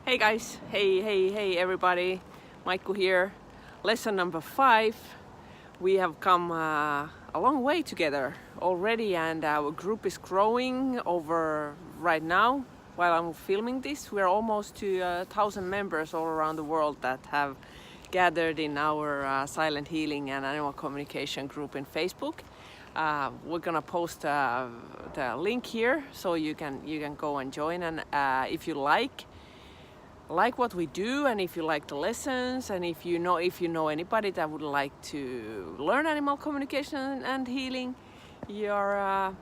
Hey guys, hey everybody, Maikku here. Lesson number 5. We have come a long way together already and our group is growing over right now. While I'm filming this, we're almost to 1,000 members all around the world that have gathered in our silent healing and animal communication group in Facebook. We're gonna post the link here so you can go and join, and if you like what we do, and if you like the lessons, and if you know anybody that would like to learn animal communication and healing, you're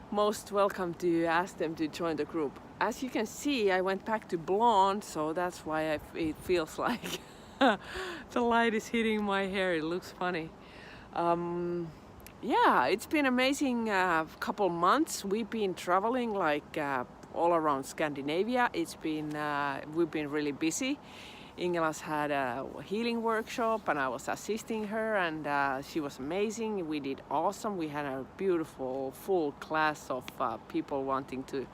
most welcome to ask them to join the group. As you can see, I went back to blonde, so that's why it feels like the light is hitting my hair. It looks funny. Yeah, it's been amazing couple months. We've been traveling like all around Scandinavia. We've been really busy. Ingela's had a healing workshop and I was assisting her, and she was amazing. We did awesome. We had a beautiful full class of people wanting to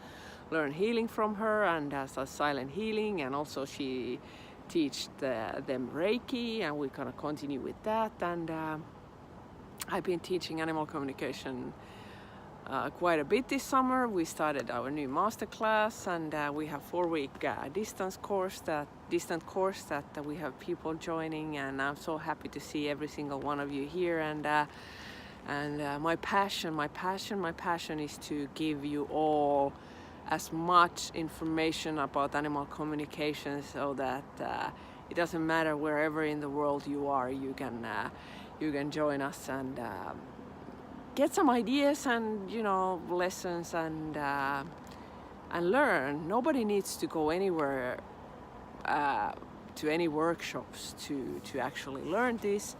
learn healing from her, and so silent healing, and also she teach them Reiki, and we're gonna continue with that. And I've been teaching animal communication quite a bit this summer. We started our new master class, and we have 4-week distant course that we have people joining, and I'm so happy to see every single one of you here. And my passion is to give you all as much information about animal communication, so that it doesn't matter wherever in the world you are, you can join us and get some ideas and lessons and learn. Nobody needs to go anywhere to any workshops to actually learn this.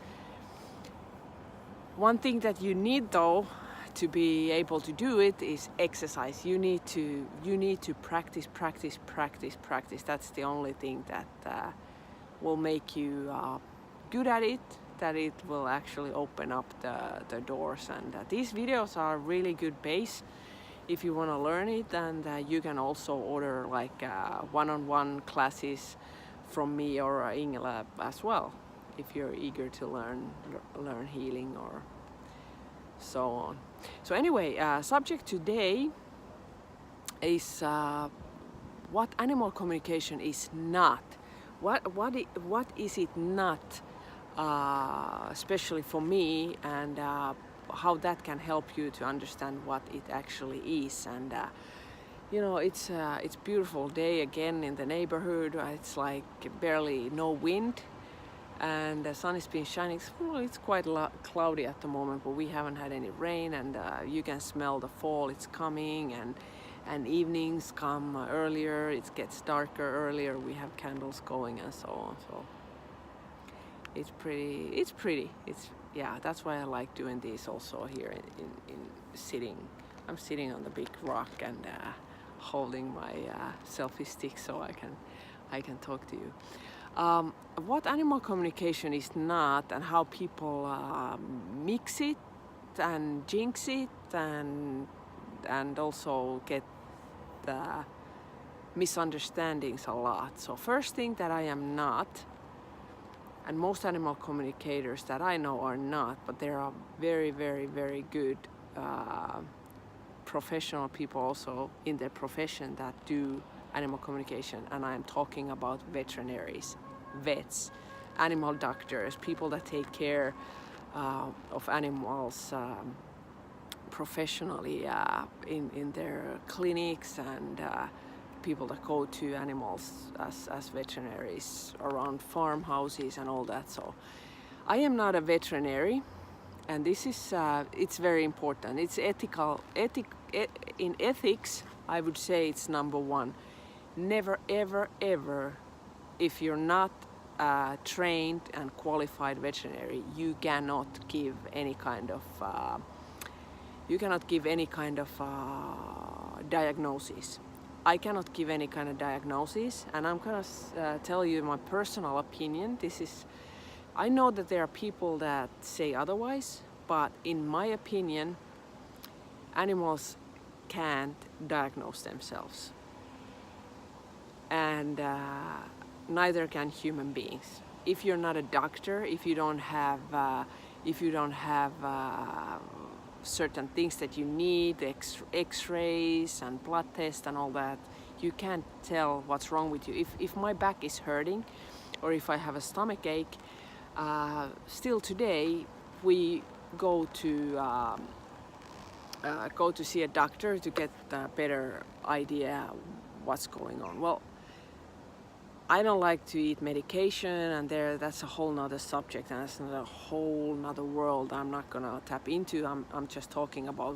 One thing that you need though to be able to do it is exercise. You need to practice. That's the only thing that will make you good at it, that it will actually open up the doors. And these videos are really good base if you want to learn it, and you can also order like one-on-one classes from me or Ingela as well if you're eager to learn healing or so on. So anyway, subject today is what animal communication is not. What is it not? Especially for me, and how that can help you to understand what it actually is. And it's a beautiful day again in the neighborhood. It's like barely no wind, and the sun has been shining. It's quite cloudy at the moment, but we haven't had any rain, and you can smell the fall. It's coming, and evenings come earlier. It gets darker earlier. We have candles going and so on. So it's pretty. Yeah, that's why I like doing this also here in sitting. I'm sitting on the big rock and holding my selfie stick so I can talk to you. What animal communication is not, and how people mix it and jinx it, and also get misunderstandings a lot. So first thing that I am not, and most animal communicators that I know are not, but there are very good professional people also in their profession that do animal communication, and I'm talking about veterinaries, vets, animal doctors, people that take care of animals professionally in their clinics, and people that go to animals as veterinaries around farmhouses and all that. So I am not a veterinary, and this is it's very important. It's in ethics, I would say it's number one. Never ever, if you're not trained and qualified veterinary, you cannot give any kind of diagnosis. I cannot give any kind of diagnosis, and I'm gonna tell you my personal opinion. I know that there are people that say otherwise, but in my opinion, animals can't diagnose themselves. And and neither can human beings. If you're not a doctor, if you don't have certain things that you need, x-rays and blood tests and all that, you can't tell what's wrong with you. If my back is hurting or if I have a stomach ache, still today we go to see a doctor to get a better idea what's going on. Well, I don't like to eat medication, and that's a whole nother subject, and that's a whole nother world I'm not gonna tap into. I'm just talking about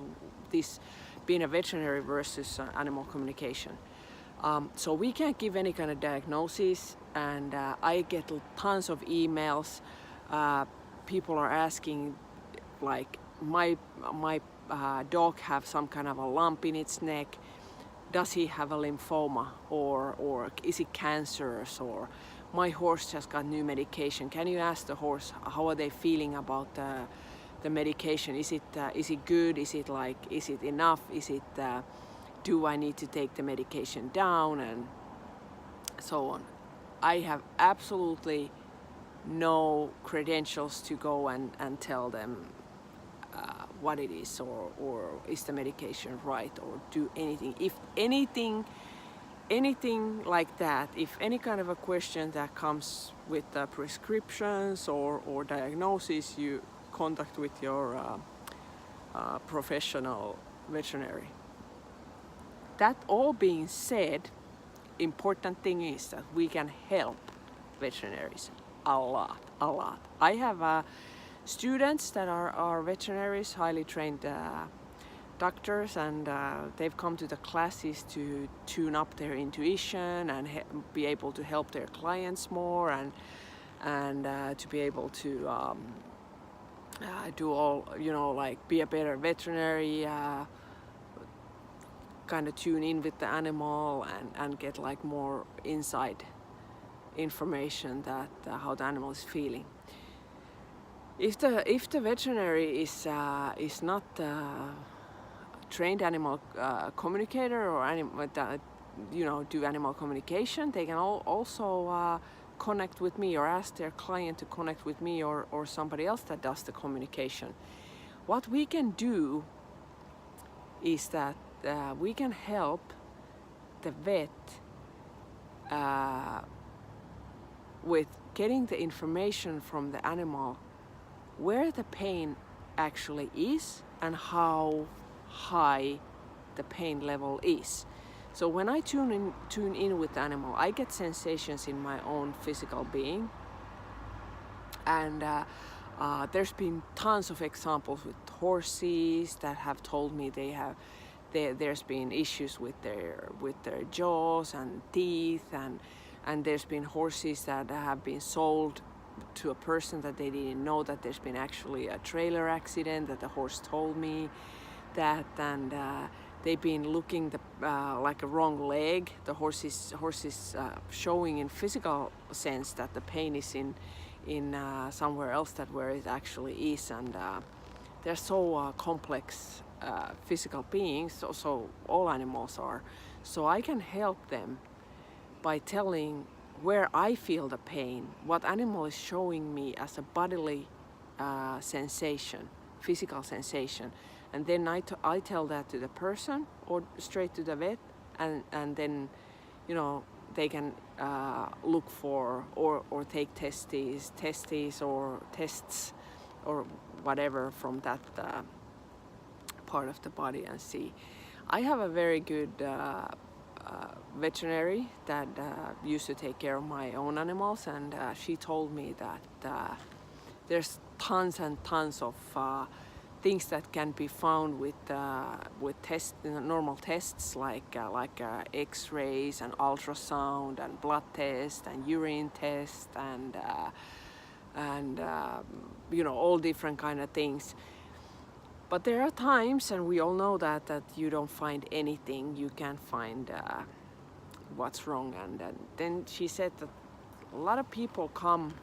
this being a veterinary versus animal communication. So we can't give any kind of diagnosis, and I get tons of emails. People are asking, like, my dog have some kind of a lump in its neck. Does he have a lymphoma, or is it cancerous, or my horse just got new medication. Can you ask the horse how are they feeling about the medication? Is it good? Is it enough? Do I need to take the medication down, and so on. I have absolutely no credentials to go and tell them what it is, or is the medication right, or do anything. If anything like that, if any kind of a question that comes with prescriptions or diagnosis, you contact with your professional veterinary. That all being said, important thing is that we can help veterinaries a lot. I have students that are veterinaries, highly trained doctors, and they've come to the classes to tune up their intuition and be able to help their clients more, and to be able to do all, like be a better veterinary, kind of tune in with the animal and get like more inside information that how the animal is feeling. If the veterinary is not trained animal communicator or do animal communication, they can also connect with me or ask their client to connect with me or somebody else that does the communication. What we can do is that we can help the vet with getting the information from the animal where the pain actually is and how high the pain level is. So when I tune in with the animal, I get sensations in my own physical being, and there's been tons of examples with horses that have told me there's been issues with their jaws and teeth, and there's been horses that have been sold to a person that they didn't know that there's been actually a trailer accident that the horse told me that, and they've been looking like a wrong leg. The horse is showing in physical sense that the pain is in somewhere else that where it actually is, and they're so complex physical beings, so all animals are. So I can help them by telling where I feel the pain, what animal is showing me as a bodily sensation, physical sensation, and then I tell that to the person or straight to the vet, and then they can look for or take testes or tests or whatever from that part of the body and see. I have a very good veterinary that used to take care of my own animals, and she told me that there's tons and tons of things that can be found with normal tests like X-rays and ultrasound and blood test and urine test and all different kind of things. But there are times, and we all know that you don't find anything, you can't find what's wrong, and then she said that a lot of people come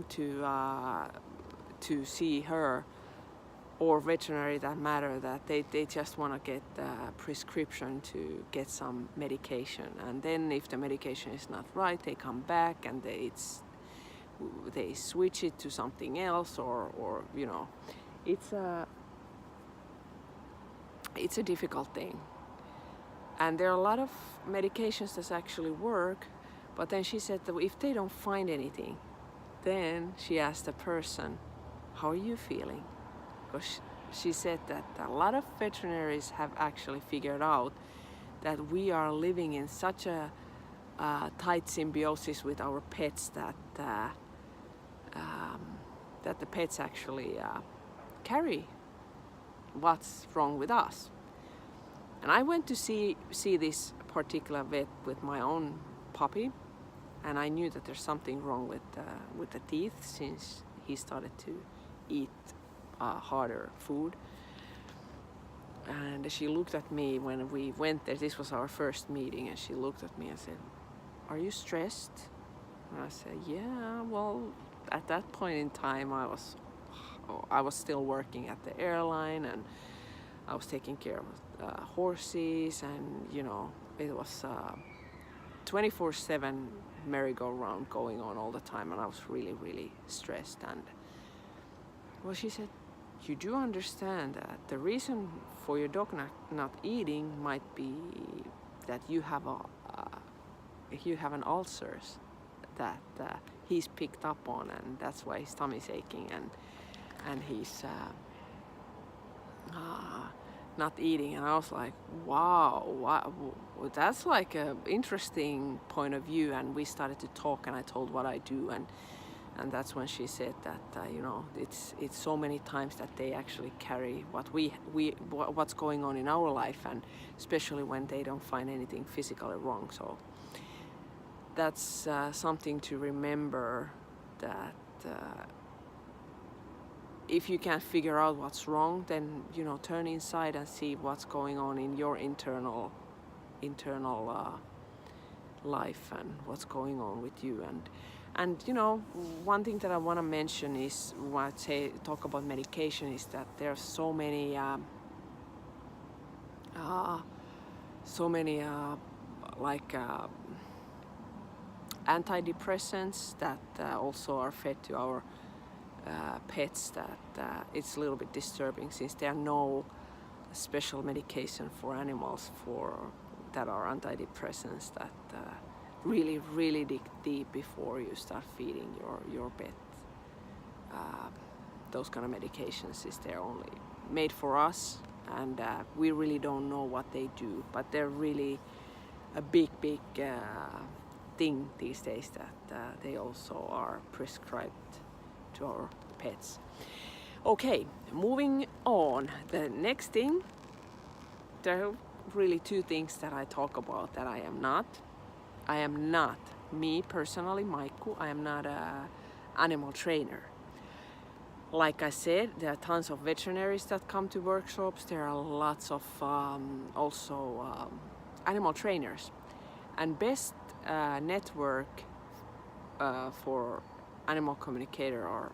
to see her or veterinary that matter, that they just want to get a prescription to get some medication, and then if the medication is not right, they come back and they switch it to something else, or it's a difficult thing. And there are a lot of medications that actually work, but then she said that if they don't find anything, then she asked the person, how are you feeling? Because she said that a lot of veterinaries have actually figured out that we are living in such a tight symbiosis with our pets that the pets actually carry what's wrong with us. And I went to see this particular vet with my own puppy, and I knew that there's something wrong with the teeth, since he started to eat harder food. And she looked at me when we went there. This was our first meeting, and she looked at me and said, "Are you stressed?" And I said, "Yeah, well, at that point in time I was still working at the airline, and I was taking care of horses, and it was 24/7 merry-go-round going on all the time, and I was really, really stressed." And well, she said, "You do understand that the reason for your dog not eating might be that you have an ulcers that he's picked up on, and that's why his tummy's aching, and he's not eating." And I was like, wow, that's like a interesting point of view. And we started to talk, and I told what I do, and that's when she said that it's so many times that they actually carry what's going on in our life, and especially when they don't find anything physically wrong. So that's something to remember, that if you can't figure out what's wrong, then turn inside and see what's going on in your internal life, and what's going on with you. And one thing that I want to mention is, when I talk about medication, is that there are so many antidepressants that also are fed to our pets, that it's a little bit disturbing, since there are no special medication for animals that are antidepressants, that really, really dig deep before you start feeding your pet those kind of medications, is they're only made for us, and we really don't know what they do, but they're really a big thing these days, that they also are prescribed to our pets. Okay, moving on. The next thing, there are really two things that I talk about that I am not. Me personally, Maikku, I am not a animal trainer. Like I said, there are tons of veterinaries that come to workshops. There are lots of also animal trainers, and best network for animal communicator are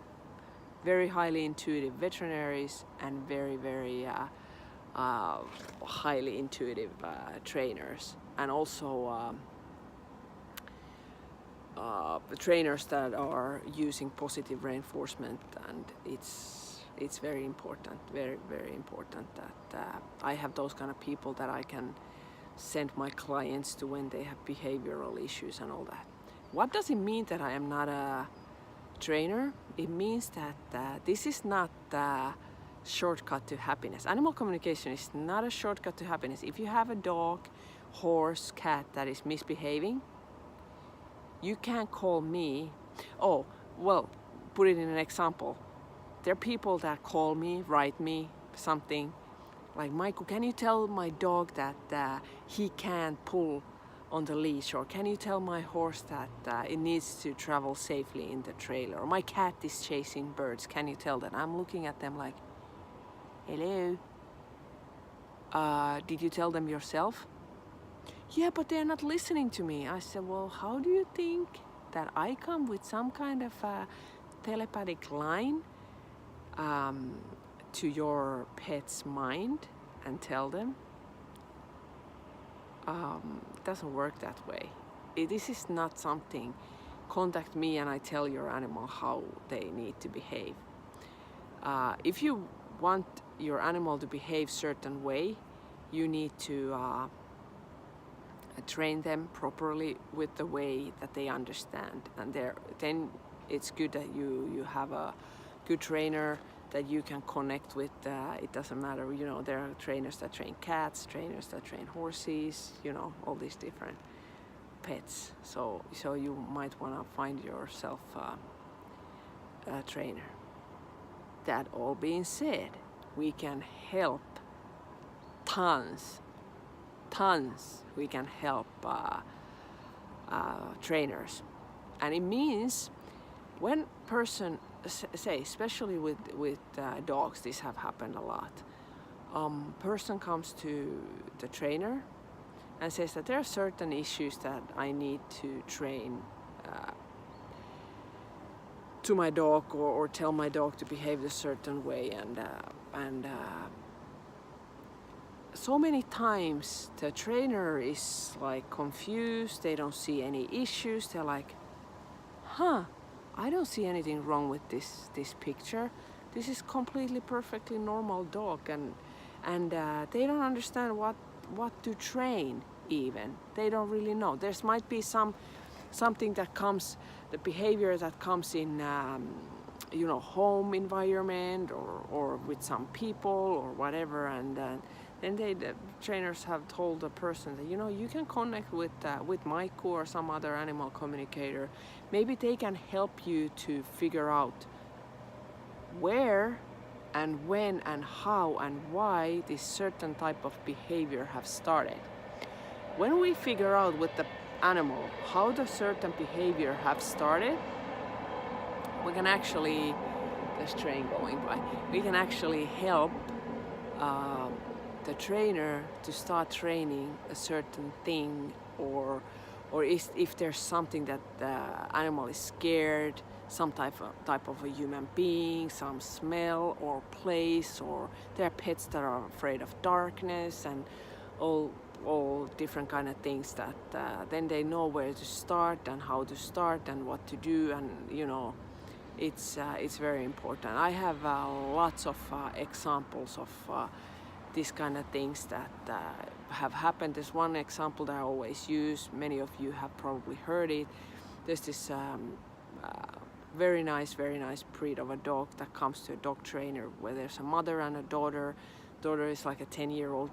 very highly intuitive veterinaries and very, very highly intuitive trainers, and also trainers that are using positive reinforcement. And it's very important, very, very important that I have those kind of people that I can send my clients to when they have behavioral issues and all that. What does it mean that I am not a trainer? It means that this is not a shortcut to happiness. Animal communication is not a shortcut to happiness. If you have a dog, horse, cat that is misbehaving, you can't call me. Oh, well, put it in an example. There are people that call me, write me something like, "Maikku, can you tell my dog that he can't pull on the leash?" Or, "Can you tell my horse that it needs to travel safely in the trailer?" Or, "My cat is chasing birds, can you tell that?" I'm looking at them like, "Hello? Did you tell them yourself?" "Yeah, but they're not listening to me." I said, "Well, how do you think that I come with some kind of a telepathic line to your pet's mind and tell them. It doesn't work that way. This is not something, contact me and I tell your animal how they need to behave. If you want your animal to behave certain way, you need to train them properly with the way that they understand, and then it's good that you have a good trainer that you can connect with. It doesn't matter, there are trainers that train cats, trainers that train horses, all these different pets. So you might want to find yourself a trainer. That all being said, we can help tons. We can help trainers, and it means when person say, especially with dogs, this have happened a lot. Person comes to the trainer and says that there are certain issues that I need to train to my dog, or tell my dog to behave a certain way, and so many times the trainer is like confused. They don't see any issues. They're like, I don't see anything wrong with this picture. This is completely perfectly normal dog, and they don't understand what to train even. They don't really know. There might be something that comes, the behavior that comes in home environment or with some people or whatever, and then the trainers have told the person that you can connect with Maiku or some other animal communicator. Maybe they can help you to figure out where and when and how and why this certain type of behavior have started. When we figure out with the animal how the certain behavior have started, we can actually, there's train going by, we can actually help the trainer to start training a certain thing, or if there's something that the animal is scared, some type of a human being, some smell or place, or there are pets that are afraid of darkness, and all different kind of things that then they know where to start and how to start and what to do, and it's very important. I have lots of examples of these kind of things that have happened. There's one example that I always use. Many of you have probably heard it. There's this very nice breed of a dog that comes to a dog trainer where there's a mother and a daughter. Daughter is like a 10-year-old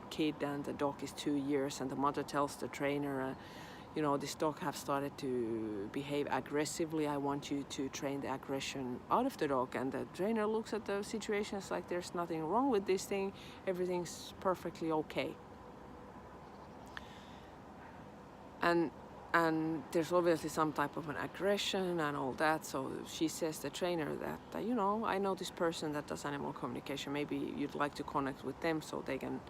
kid, and the dog is 2 years, and the mother tells the trainer, this dog have started to behave aggressively. I want you to train the aggression out of the dog. And the trainer looks at the situation, it's like there's nothing wrong with this thing, everything's perfectly okay. And there's obviously some type of an aggression and all that. So she says, the trainer, that I know this person that does animal communication, maybe you'd like to connect with them so they can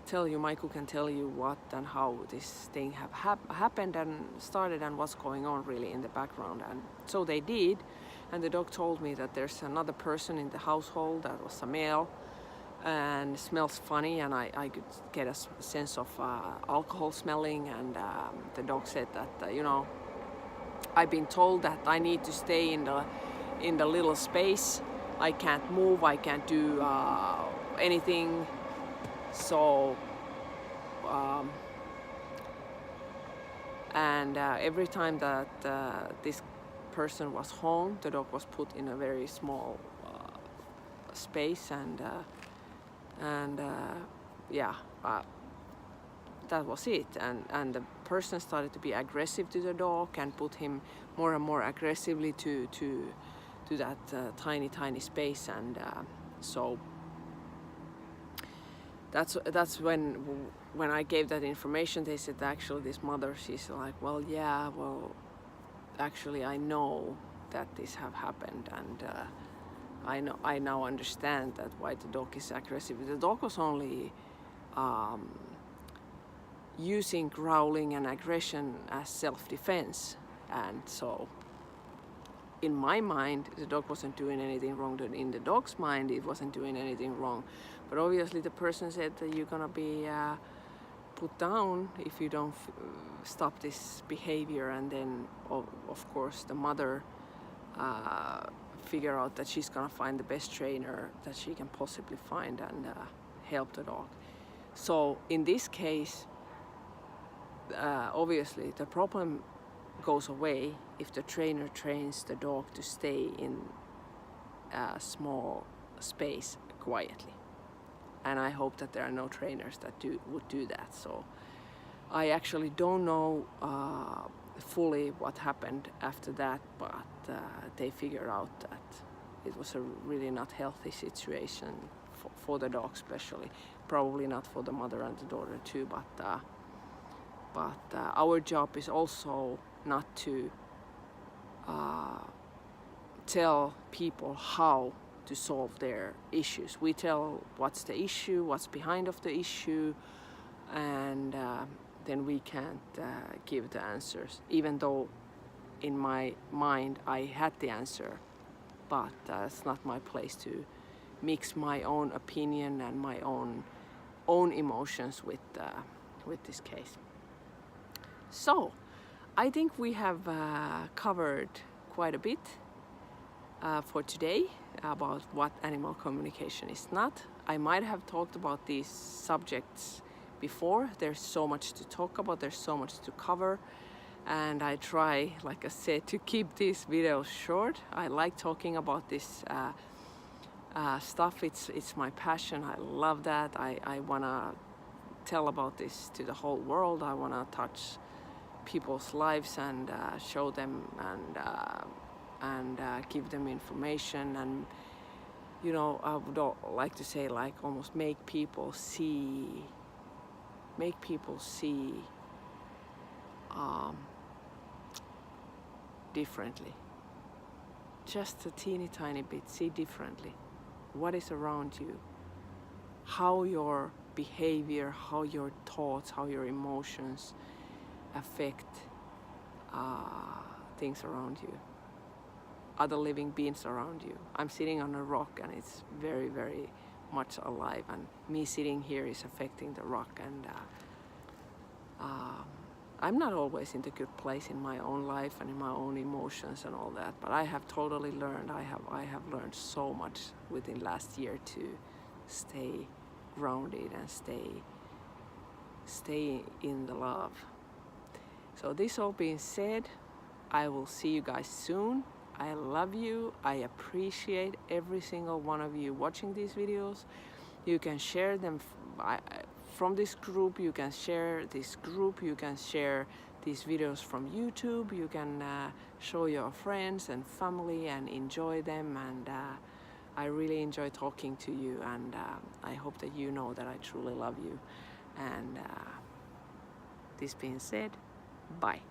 tell you, Maiku can tell you what and how this thing have happened and started and what's going on really in the background. And so they did, and the dog told me that there's another person in the household that was a male and smells funny, and I could get a sense of alcohol smelling, and the dog said that I've been told that I need to stay in the little space. I can't move, I can't do anything. So every time that this person was home, the dog was put in a very small space, and that was it. And the person started to be aggressive to the dog and put him more and more aggressively to that tiny space, and so that's when I gave that information. They said actually this mother, she's like, well, actually I know that this have happened, and I now understand that why the dog is aggressive. The dog was only using growling and aggression as self-defense, and so in my mind, the dog wasn't doing anything wrong. In the dog's mind, it wasn't doing anything wrong. But obviously the person said that you're gonna be put down if you don't stop this behavior. And then of course the mother figure out that she's gonna find the best trainer that she can possibly find and help the dog. So in this case, obviously the problem goes away if the trainer trains the dog to stay in a small space quietly. And I hope that there are no trainers that would do that. So I actually don't know fully what happened after that, but they figured out that it was a really not healthy situation for the dog especially. Probably not for the mother and the daughter too, but our job is also not to tell people how to solve their issues. We tell what's the issue, what's behind of the issue, and then we can't give the answers, even though in my mind I had the answer, but it's not my place to mix my own opinion and my own emotions with this case. So I think we have covered quite a bit for today about what animal communication is not. I might have talked about these subjects before. There's so much to talk about, there's so much to cover, and I try, like I said, to keep these videos short. I like talking about this stuff. It's my passion. I love that. I want to tell about this to the whole world. I want to touch people's lives and show them and give them information, and you know, I would like to say, like, almost make people see differently, just a teeny tiny bit. See differently what is around you, how your behavior, how your thoughts, how your emotions affect things around you, other living beings around you. I'm sitting on a rock and it's very, very much alive, and me sitting here is affecting the rock, and I'm not always in the good place in my own life and in my own emotions and all that, but I have totally learned. I have learned so much within last year to stay grounded and stay in the love. So this all being said, I will see you guys soon. I love you. I appreciate every single one of you watching these videos. You can share them from this group. You can share this group. You can share these videos from YouTube. You can show your friends and family and enjoy them. And I really enjoy talking to you. And I hope that you know that I truly love you. And this being said, bye.